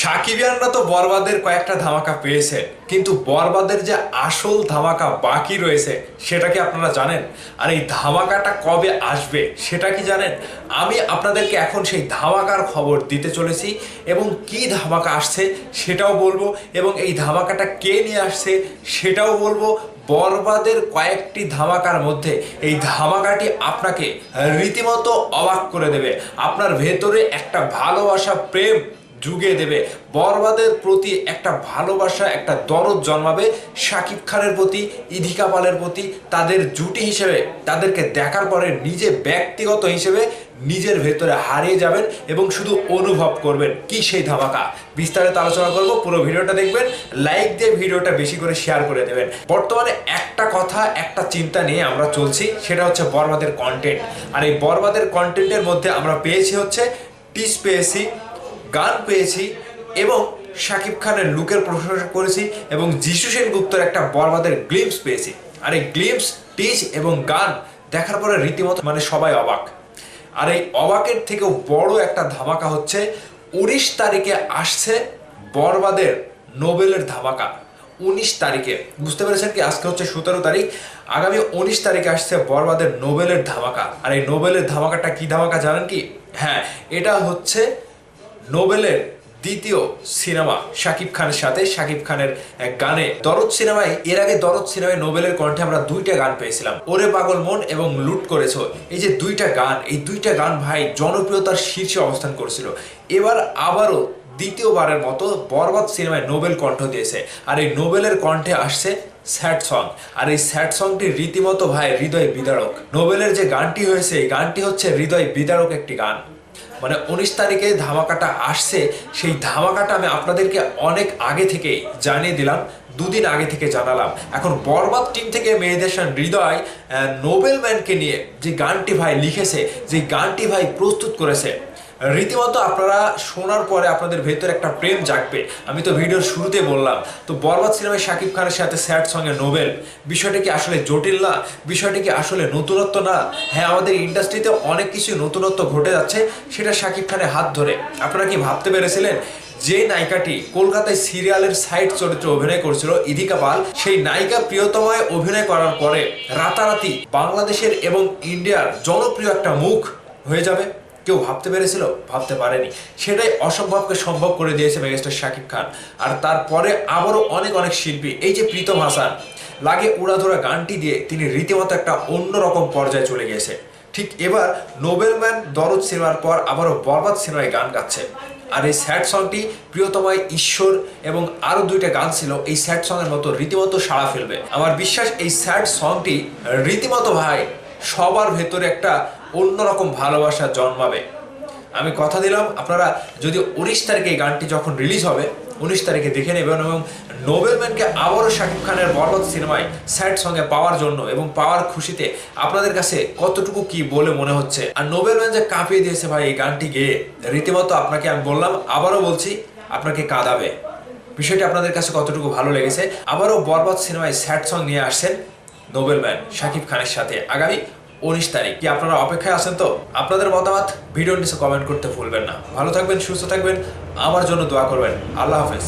সাকিবিয়ানরা তো বরবাদের কয়েকটা ধামাকা পেয়েছে, কিন্তু বরবাদের যে আসল ধামাকা বাকি রয়েছে সেটা কি আপনারা জানেন? আর এই ধামাকাটা কবে আসবে সেটা কি জানেন? আমি আপনাদেরকে এখন সেই ধামাকার খবর দিতে চলেছি এবং কি ধামাকা আসছে সেটাও বলবো, এবং এই ধামাকাটা কে নিয়ে আসছে সেটাও বলবো। বরবাদের কয়েকটি ধামাকার মধ্যে এই ধামাকাটি আপনাকে রীতিমতো অবাক করে দেবে। আপনার ভেতরে একটা ভালোবাসা, প্রেম জুগিয়ে দেবে। বরবাদের প্রতি একটা ভালোবাসা, একটা দরদ জন্মাবে শাকিব খানের প্রতি, ইধিকা পালের প্রতি। তাদের জুটি হিসেবে তাদেরকে দেখার পরে নিজে ব্যক্তিগত হিসেবে নিজের ভেতরে হারিয়ে যাবেন এবং শুধু অনুভব করবেন কি সেই ধামাকা। বিস্তারিত আলোচনা করব, পুরো ভিডিওটা দেখবেন, লাইক দিয়ে ভিডিওটা বেশি করে শেয়ার করে দেবেন। বর্তমানে একটা কথা, একটা চিন্তা নিয়ে আমরা চলছি, সেটা হচ্ছে বরবাদের কন্টেন্ট। আর এই বরবাদের কন্টেন্টের মধ্যে আমরা পেয়েছি হচ্ছে টিস পেয়েছি, গান পেয়েছি এবং শাকিব খানের লুকের প্রশংসা করেছি, এবং যিশু সেনগুপ্তর একটা বরবাদের গ্লিমস পেয়েছি। আর এই গ্লিমস, টিজ এবং গান দেখার পরে রীতিমতো সবাই অবাক। আর এই অবাকের থেকেও বড় একটা ধামাকা হচ্ছে 19 তারিখে আসছে বরবাদের নোবেলের ধামাকা। 19 তারিখে, বুঝতে পেরেছেন কি? আজকে হচ্ছে 17 তারিখ, আগামী 19 তারিখে আসছে বরবাদের নোবেলের ধামাকা। আর এই নোবেলের ধামাকাটা কি ধামাকা জানেন কি? হ্যাঁ, এটা হচ্ছে নোবেলের দ্বিতীয় সিনেমা শাকিব খানের সাথে। শাকিব খানের এক গানে দরদ সিনেমায়, এর আগে দরদ সিনেমায় নোবেলের কণ্ঠে আমরা দুইটা গান পেয়েছিলাম, ওরে পাগল মন এবং লুট করেছো। এই যে দুইটা গান, এই দুইটা গান ভাই জনপ্রিয়তার শীর্ষে অবস্থান করেছিল। এবার আবারও দ্বিতীয়বারের মতো বরবাদ সিনেমায় নোবেল কণ্ঠ দিয়েছে। আর এই নোবেলের কণ্ঠে আসছে স্যাড সং। আর এই স্যাড সংটি রীতিমতো ভাই হৃদয় বিদারক। নোবেলের যে গানটি হয়েছে, এই গানটি হচ্ছে হৃদয় বিদারক একটি গান। 19 তারিখে ধামাকাটা আসছে, সেই ধামাকাটা আমি আপনাদেরকে অনেক আগে থেকে জানিয়ে দিলাম, দুদিন আগে থেকে জানালাম। এখন বরবাদ টিম থেকে মেহেদেশান হৃদয় নোবেল ম্যানকে নিয়ে যে গানটি ভাই লিখেছে, যে গানটি ভাই প্রস্তুত করেছে, রীতিমতো আপনারা শোনার পরে আপনাদের ভেতরে একটা প্রেম জাগবে। আমি তো ভিডিওর শুরুতে বললাম, তো বরবাদ সিনেমায় শাকিব খানের সাথে স্যাড সঙ্গে নোবেল, বিষয়টা কি আসলে জটিল না? বিষয়টা কি আসলে নতুনত্ব না? হ্যাঁ, আমাদের ইন্ডাস্ট্রিতে অনেক কিছু নতুনত্ব ঘটে যাচ্ছে, সেটা শাকিব খানের হাত ধরে। আপনারা কি ভাবতে পেরেছিলেন যে নায়িকাটি কলকাতায় সিরিয়ালের সাইড চরিত্রে অভিনয় করেছিল, ইধিকা পাল, সেই নায়িকা প্রিয়তমায় অভিনয় করার পরে রাতারাতি বাংলাদেশের এবং ইন্ডিয়ার জনপ্রিয় একটা মুখ হয়ে যাবে? কেউ ভাবতে পেরেছিল? ভাবতে পারেনি। সেটাই অসম্ভবকে সম্ভব করে দিয়েছে মেগাস্টার শাকিব খান। আর তারপরে আবারও অনেক অনেক শিল্পী, এই যে প্রীতম হাসান, লাগে উড়াধরা গানটি দিয়ে তিনি রীতিমতো একটা অন্যরকম পর্যায়ে চলে গিয়েছে। ঠিক এবার নোবেলম্যান দরদ সিনেমার পর আবারও বরবাদ সিনেমায় গান গাচ্ছে। আর এই স্যাড সংটি প্রিয়তমায়, ঈশ্বর এবং আরো দুইটা গান ছিল, এই স্যাড সঙ্গের মতো রীতিমতো সাড়া ফেলবে। আমার বিশ্বাস এই স্যাড সংটি রীতিমতো ভাই সবার ভেতরে একটা অন্যরকম ভালোবাসা জন্মাবে। আমি কথা দিলাম, আপনারা যদি 19 তারিখে এই গানটি যখন রিলিজ হবে, 19 তারিখে দেখে নেবেন। এবং নোবেলম্যানকে আবারও শাকিব খানের বরবাদ সিনেমায় স্যাড সঙ্গে পাওয়ার জন্য এবং পাওয়ার খুশিতে আপনাদের কাছে কতটুকু কি বলে মনে হচ্ছে। আর নোবেলম্যান যে কাঁপিয়ে দিয়েছে ভাই এই গানটি গেয়ে, রীতিমতো আপনাকে আমি বললাম, আবারও বলছি, আপনাকে কাঁদাবে। বিষয়টি আপনাদের কাছে কতটুকু ভালো লেগেছে? আবারও বরবাদ সিনেমায় স্যাড সং নিয়ে আসছেন নোবেলম্যান শাকিব খানের সাথে আগামী 19 তারিখ। কি আপনারা অপেক্ষায় আছেন? তো আপনাদের মতামত ভিডিওর নিচে কমেন্ট করতে ভুলবেন না। ভালো থাকবেন, সুস্থ থাকবেন, আমার জন্য দোয়া করবেন। আল্লাহ হাফেজ।